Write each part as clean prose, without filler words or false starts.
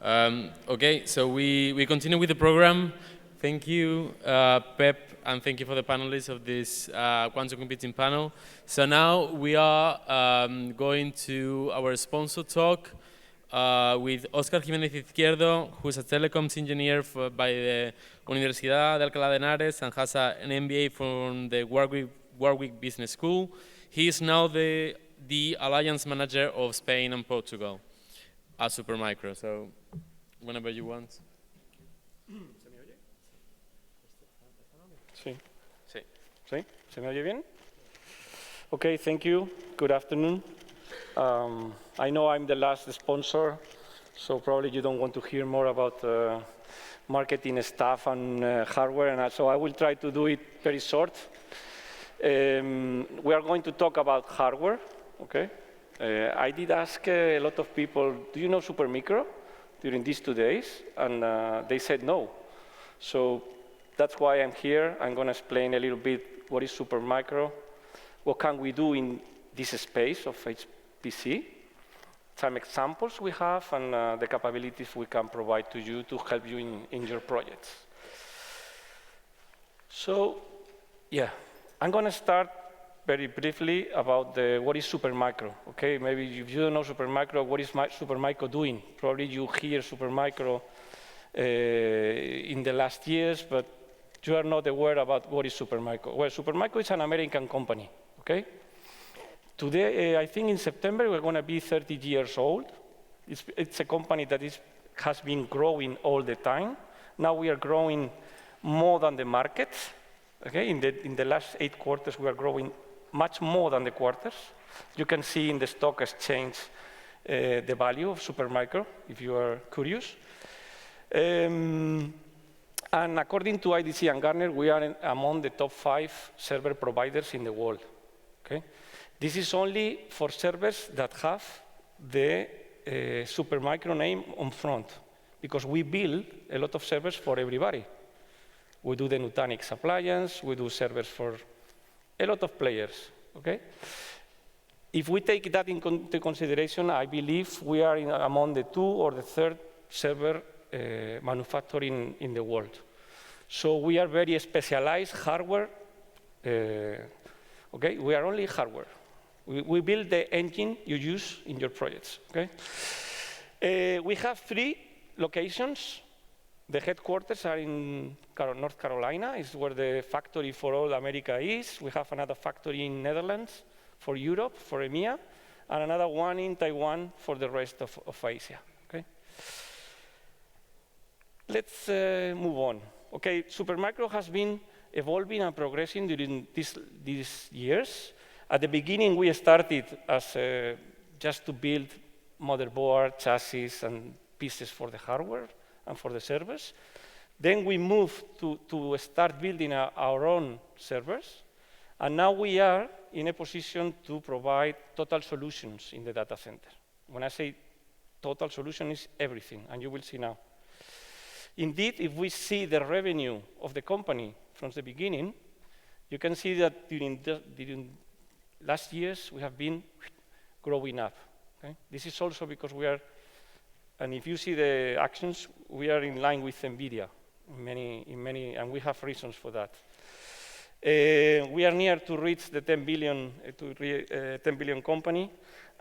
Okay, so we continue with the program. Thank you, Pep, and thank you for the panelists of this quantum computing panel. So now we are going to our sponsor talk with Oscar Jiménez Izquierdo, who's a telecoms engineer by the Universidad de Alcalá de Henares and has an MBA from the Warwick Business School. He is now the Alliance Manager of Spain and Portugal at Supermicro. So whenever you want. Sí. Sí. ¿Sí? ¿Se me oye bien? Okay, thank you. Good afternoon. I know I'm the last sponsor, so probably you don't want to hear more about marketing stuff and hardware, and so I will try to do it very short. We are going to talk about hardware, okay? I did ask a lot of people, do you know Supermicro during these 2 days? And they said no. So that's why I'm here. I'm going to explain a little bit what is Supermicro, what can we do in this space of HPC, some examples we have, and the capabilities we can provide to you to help you in your projects. So, yeah, I'm going to start very briefly about what is Supermicro, okay? Maybe if you don't know Supermicro, what is Supermicro doing? Probably you hear Supermicro in the last years, but you are not aware about what is Supermicro. Well, Supermicro is an American company, okay? Today, I think in September, we're going to be 30 years old. It's a company that has been growing all the time. Now we are growing more than the market. Okay, in the last 8 quarters, we are growing much more than the quarters. You can see in the stock exchange the value of Supermicro, if you are curious. And according to IDC and Gartner, we are among the top 5 server providers in the world. Okay? This is only for servers that have the Supermicro name on front, because we build a lot of servers for everybody. We do the Nutanix appliance, we do servers for a lot of players, okay? If we take that into consideration, I believe we are among the 2 or the 3rd server manufacturing in the world. So we are very specialized hardware, okay? We are only hardware. We build the engine you use in your projects, okay? We have 3 locations. The headquarters are in North Carolina, is where the factory for all America is. We have another factory in Netherlands for Europe, for EMEA, and another one in Taiwan for the rest of Asia, okay? Let's move on. Okay, Supermicro has been evolving and progressing during these years. At the beginning, we started as just to build motherboard, chassis, and pieces for the hardware and for the servers. Then we moved to start building our own servers. And now we are in a position to provide total solutions in the data center. When I say total solution, is everything, and you will see now. Indeed, if we see the revenue of the company from the beginning, you can see that during last years, we have been growing up. Okay? This is also because we are, and if you see the actions, we are in line with NVIDIA in many, and we have reasons for that. We are near to reach the 10 billion company,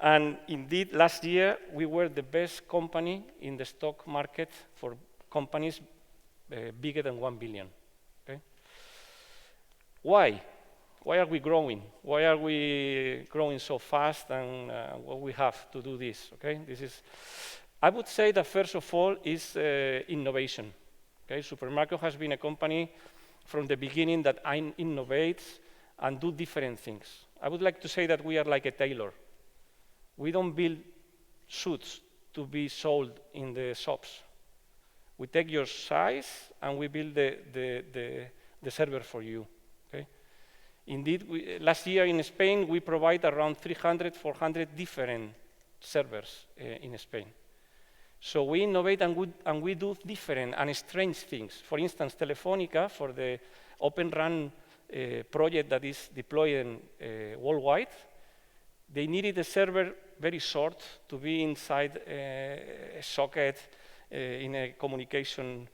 and indeed, last year, we were the best company in the stock market for companies bigger than 1 billion. Okay? Why? Why are we growing? Why are we growing so fast, and what we have to do this? Okay, I would say that first of all is innovation. Okay, Supermicro has been a company from the beginning that innovates and do different things. I would like to say that we are like a tailor. We don't build suits to be sold in the shops. We take your size and we build the server for you. Okay? Indeed, last year in Spain, we provide around 300, 400 different servers in Spain. So we innovate and we do different and strange things. For instance, Telefónica, for the Open RAN project that is deployed worldwide, they needed a server very short to be inside a socket in a communication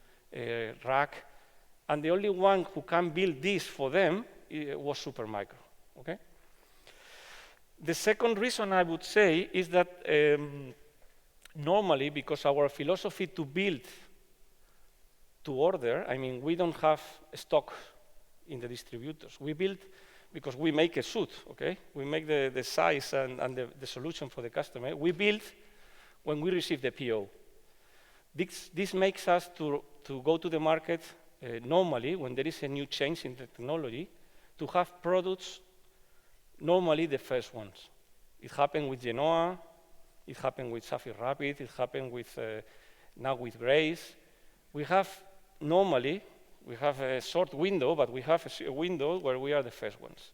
rack. And the only one who can build this for them was Supermicro, okay? The second reason I would say is that normally, because our philosophy to build to order, I mean, we don't have stock in the distributors. We build because we make a suit, okay? We make the size and the solution for the customer. We build when we receive the PO. This makes us to go to the market normally when there is a new change in the technology, to have products normally the first ones. It happened with Genoa, it happened with Sapphire Rapid, it happened with now with Grace. We have normally, we have a short window, but we have a window where we are the first ones.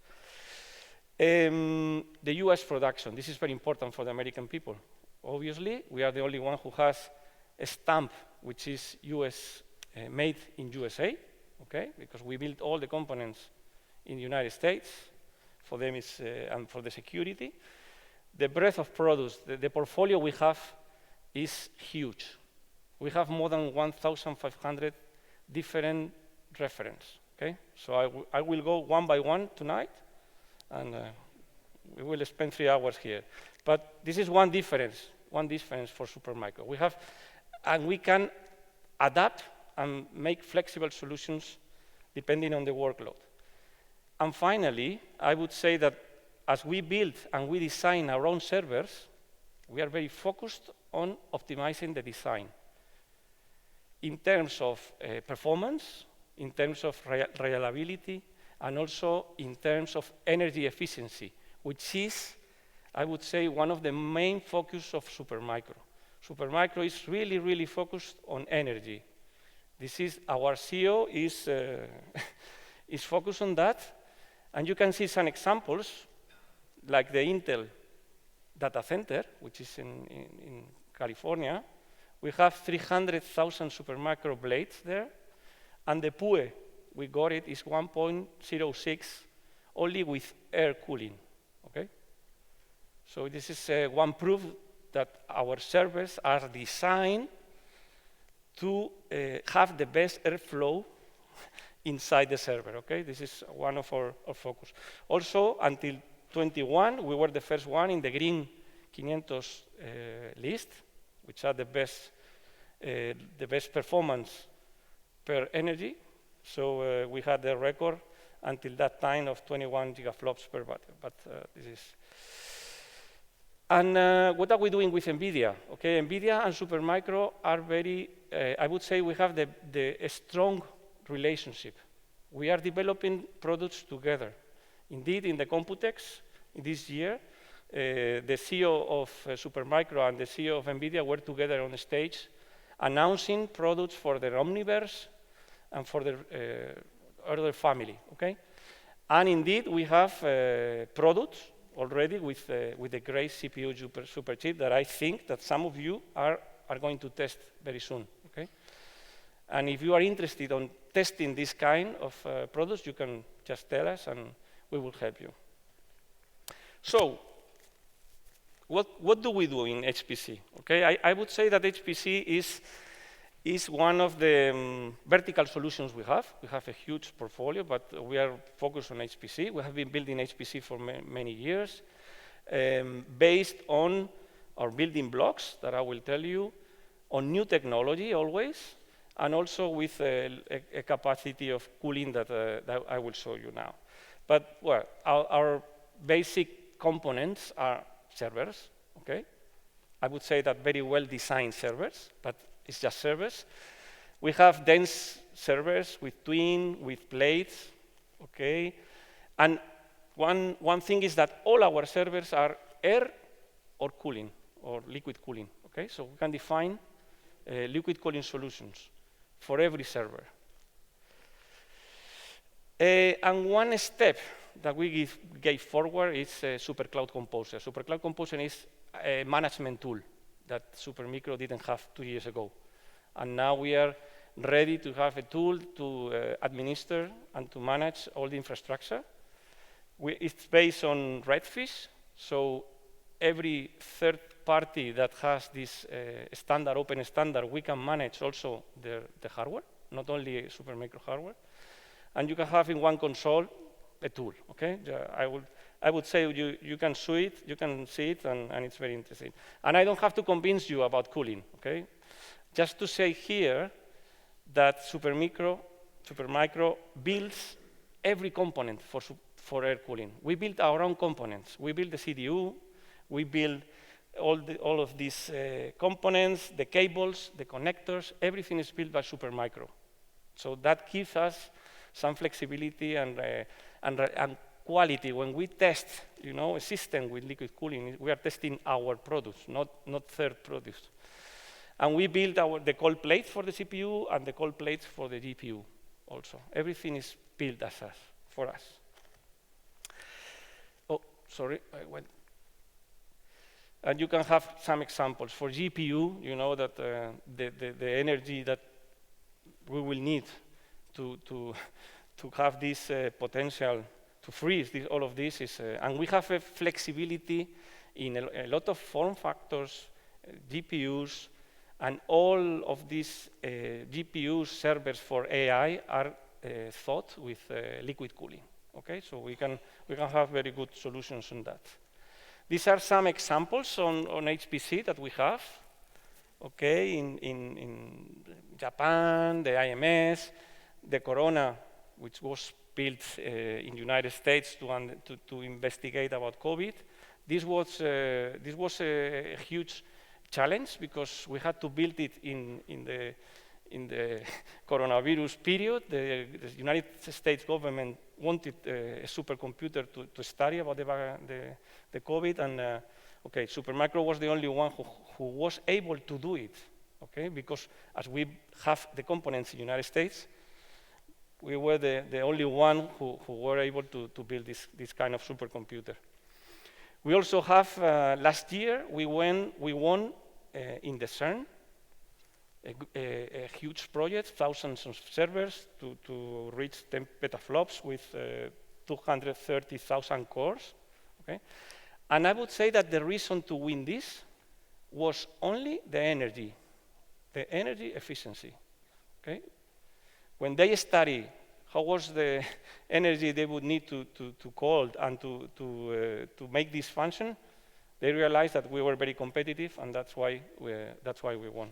The US production, this is very important for the American people. Obviously, we are the only one who has a stamp which is US, made in USA, okay? Because we build all the components in the United States. For them, it's, and for the security. The breadth of products, the portfolio we have is huge. We have more than 1,500 different reference, okay? So I will go one by one tonight, and we will spend 3 hours here. But this is one difference for Supermicro. We have, and we can adapt and make flexible solutions depending on the workload. And finally, I would say that as we build and we design our own servers, we are very focused on optimizing the design in terms of performance, in terms of reliability, and also in terms of energy efficiency, which is, I would say, one of the main focus of Supermicro. Supermicro is really, really focused on energy. This is, our CEO is, is focused on that. And you can see some examples, like the Intel data center, which is in California. We have 300,000 Supermicro blades there. And the PUE, we got it, is 1.06, only with air cooling, okay? So this is one proof that our servers are designed to have the best airflow inside the server, okay? This is one of our focus. Also, until 21, we were the first one in the Green 500 list, which are the best performance per energy. So we had the record until that time of 21 gigaflops per watt. But this is. And what are we doing with NVIDIA? Okay, NVIDIA and Supermicro are very, I would say we have a strong relationship. We are developing products together. Indeed, in the Computex this year, the CEO of Supermicro and the CEO of NVIDIA were together on the stage announcing products for the Omniverse and for the other family, okay? And indeed, we have products already with the Grace CPU super chip that I think that some of you are going to test very soon, okay? And if you are interested in testing this kind of products, you can just tell us and we will help you. So, what do we do in HPC? Okay, I would say that HPC is one of the vertical solutions we have. We have a huge portfolio, but we are focused on HPC. We have been building HPC for many years, based on our building blocks that I will tell you, on new technology always, and also with a capacity of cooling that I will show you now. But well, our basic components are servers, okay? I would say that very well-designed servers, but it's just servers. We have dense servers with twin, with plates, okay? And one thing is that all our servers are air or cooling, or liquid cooling, okay? So we can define liquid cooling solutions for every server. And one step that we gave forward is SuperCloud Composer. SuperCloud Composer is a management tool that Supermicro didn't have 2 years ago. And now we are ready to have a tool to administer and to manage all the infrastructure. It's based on Redfish, so every third party that has this standard, open standard, we can manage also the hardware, not only Supermicro hardware. And you can have in one console a tool, okay? I would say you can see it, and it's very interesting. And I don't have to convince you about cooling, okay? Just to say here that Supermicro builds every component for air cooling. We build our own components. We build the CDU, we build all of these components, the cables, the connectors, everything is built by Supermicro. So that gives us some flexibility and quality. When we test, a system with liquid cooling, we are testing our products, not third products. And we build the cold plates for the CPU and the cold plates for the GPU also. Everything is built for us. Oh, sorry, I went. And you can have some examples. For GPU, you know that the energy that we will need to have this potential to freeze all of this is, and we have a flexibility in a lot of form factors, GPUs, and all of these GPU servers for AI are thought with liquid cooling. Okay, so we can have very good solutions on that. These are some examples on HPC that we have. Okay, in Japan, the IMS, the Corona, which was built in the United States to investigate about COVID. This was a huge challenge because we had to build it in the coronavirus period. The United States government wanted a supercomputer to study about the COVID, and okay, Supermicro was the only one who was able to do it. Okay, because as we have the components in the United States, we were the only one who were able to build this kind of supercomputer. We also have, last year, we won in the CERN, a huge project, thousands of servers to reach 10 petaflops with 230,000 cores. Okay? And I would say that the reason to win this was only the energy efficiency. Okay? When they study how was the energy they would need to cold and to make this function, they realized that we were very competitive, and that's why we won.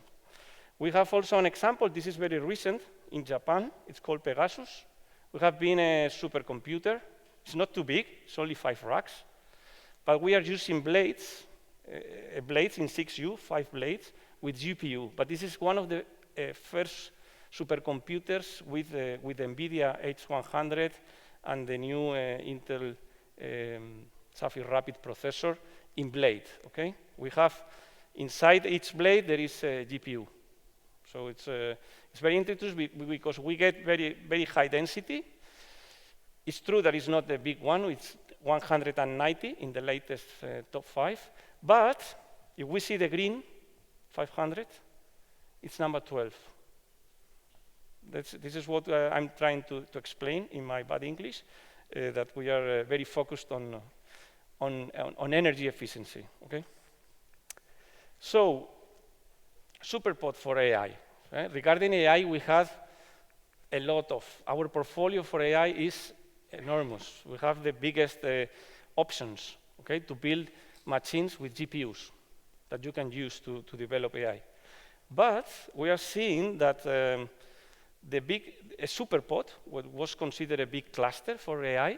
We have also an example. This is very recent in Japan. It's called Pegasus. We have been a supercomputer. It's not too big. It's only 5 racks. But we are using blades in 6U, 5 blades, with GPU. But this is one of the first supercomputers with NVIDIA H100 and the new Intel Sapphire Rapid processor in blade. Okay? We have inside each blade there is a GPU. So it's very interesting because we get very, very high density. It's true that it's not the big one. It's 190 in the latest top 5. But if we see the green 500, it's number 12. This is what I'm trying to explain in my bad English, that we are very focused on energy efficiency. Okay. So, SuperPod for AI. Regarding AI, we have a lot of, our portfolio for AI is enormous. We have the biggest options, okay, to build machines with GPUs that you can use to develop AI. But we are seeing that a SuperPod, what was considered a big cluster for AI,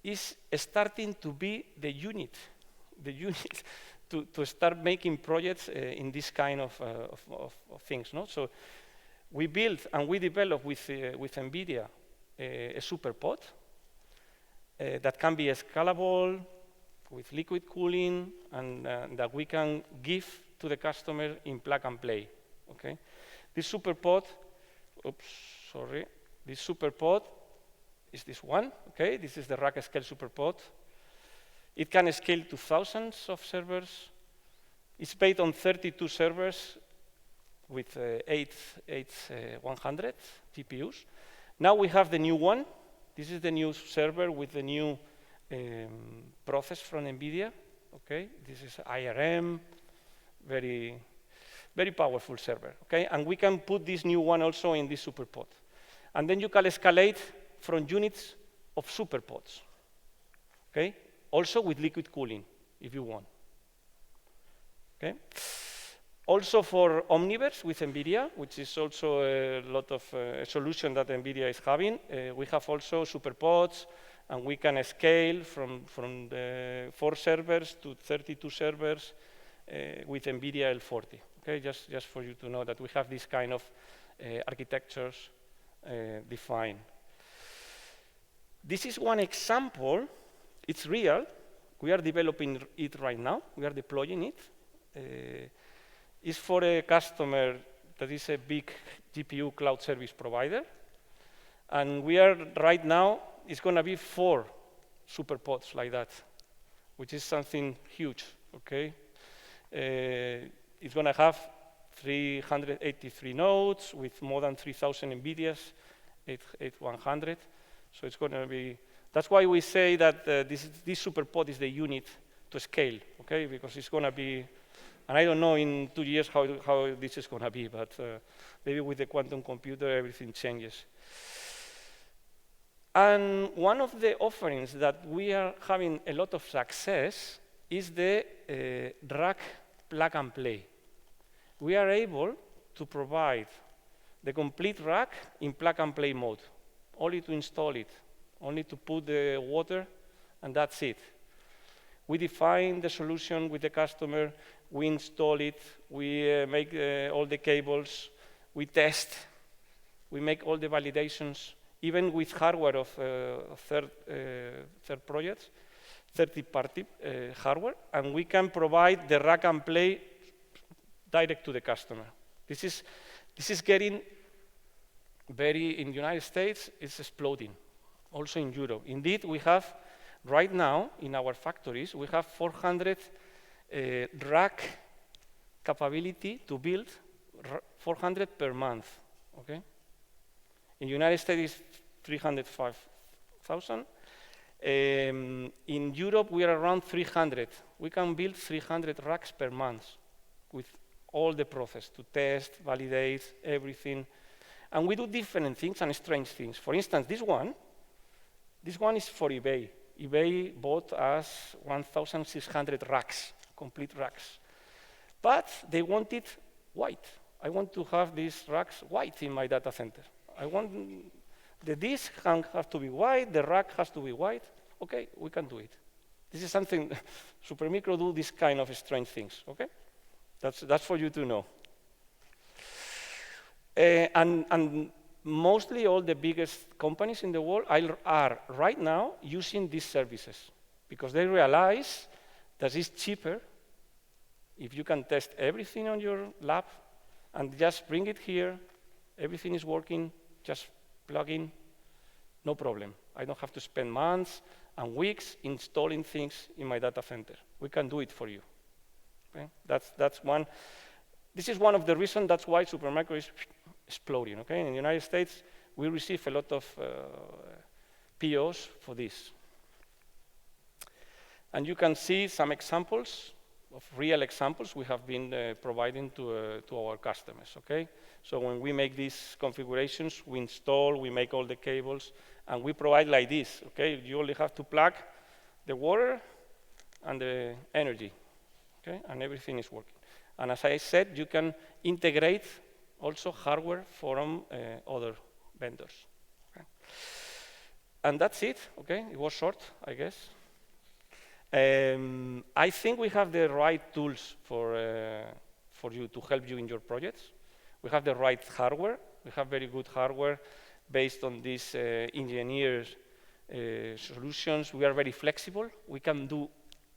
is starting to be the unit to start making projects in this kind of things. No? So we built and we developed with NVIDIA a SuperPod that can be scalable with liquid cooling and that we can give to the customer in plug and play. Okay? This SuperPod, this SuperPod is this one. Okay? This is the rack scale SuperPod. It can scale to thousands of servers. It's based on 32 servers with 100 GPUs. Now we have the new one. This is the new server with the new process from NVIDIA, okay? This is IRM, very, very powerful server, okay? And we can put this new one also in this superpod. And then you can escalate from units of superpods, okay? Also with liquid cooling, if you want, okay? Also for Omniverse with NVIDIA, which is also a lot of solution that NVIDIA is having, we have also superpods, and we can scale from the 4 servers to 32 servers with NVIDIA L40. Okay, just for you to know that we have this kind of architectures defined. This is one example. It's real. We are developing it right now. We are deploying it. It's for a customer that is a big GPU cloud service provider. And we are right now, it's going to be 4 superpods like that, which is something huge, okay? It's going to have 383 nodes with more than 3,000 NVIDIAs, 8100. So it's going to be, that's why we say that this superpod is the unit to scale, okay? Because it's going to be, and I don't know in 2 years how this is going to be, but maybe with the quantum computer, everything changes. And one of the offerings that we are having a lot of success is the rack plug and play. We are able to provide the complete rack in plug and play mode, only to install it, only to put the water, and that's it. We define the solution with the customer, we install it, we make all the cables, we test, we make all the validations, even with hardware of third projects, third-party hardware, and we can provide the rack and play direct to the customer. This is getting very, in the United States, it's exploding, also in Europe. Indeed, we have, right now, in our factories, we have 400 rack capability to build 400 per month, okay? In the United States, 305,000. In Europe, we are around 300. We can build 300 racks per month with all the process to test, validate, everything. And we do different things and strange things. For instance, this one is for eBay. eBay bought us 1,600 racks, complete racks. But they want it white. I want to have these racks white in my data center. I want the disk have to be white, the rack has to be white. Okay, we can do it. This is something, Supermicro do this kind of strange things, okay? That's for you to know. And mostly all the biggest companies in the world are right now using these services because they realize that it's cheaper if you can test everything on your lab and just bring it here, everything is working, just plug in, no problem. I don't have to spend months and weeks installing things in my data center. We can do it for you. Okay? That's one. This is one of the reasons that's why Supermicro is exploding. Okay? In the United States, we receive a lot of POs for this. And you can see some examples of real examples we have been providing to our customers. Okay? So when we make these configurations, we install, we make all the cables, and we provide like this. Okay? You only have to plug the water and the energy. Okay? And everything is working. And as I said, you can integrate also hardware from other vendors. Okay? And that's it. Okay? It was short, I guess. I think we have the right tools for you to help you in your projects. We have the right hardware. We have very good hardware based on these engineered solutions. We are very flexible. We can do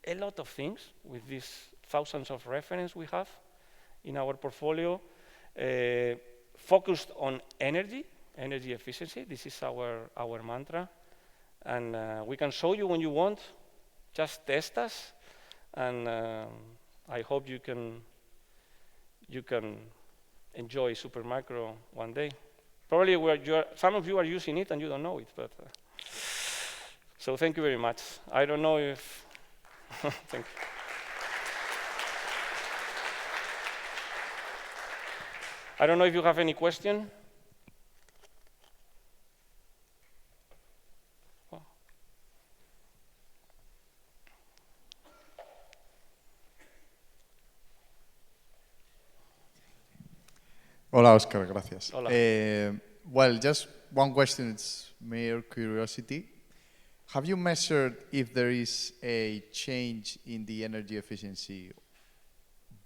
a lot of things with these thousands of references we have in our portfolio. Focused on energy efficiency. This is our mantra. And we can show you when you want. Just test us, and I hope you can enjoy Supermicro one day. Probably some of you are using it and you don't know it, but so thank you very much. I don't know if thank you. I don't know if you have any question. Hola, Oscar, gracias. Hola. Well, just one question, it's mere curiosity. Have you measured if there is a change in the energy efficiency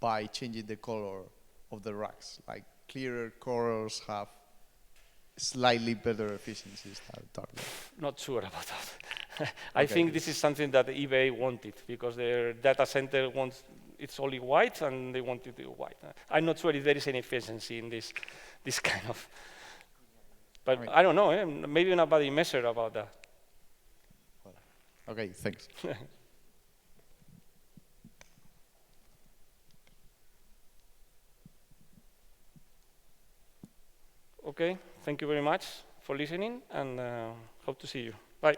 by changing the color of the racks? Like clearer colors have slightly better efficiencies than darker. Not sure about that. I think this is something that eBay wanted because their data center wants it's only white and they want it to be white. I'm not sure if there is any efficiency in this kind of. But I don't know. Maybe nobody measured about that. Okay, thanks. Okay, thank you very much for listening and hope to see you. Bye.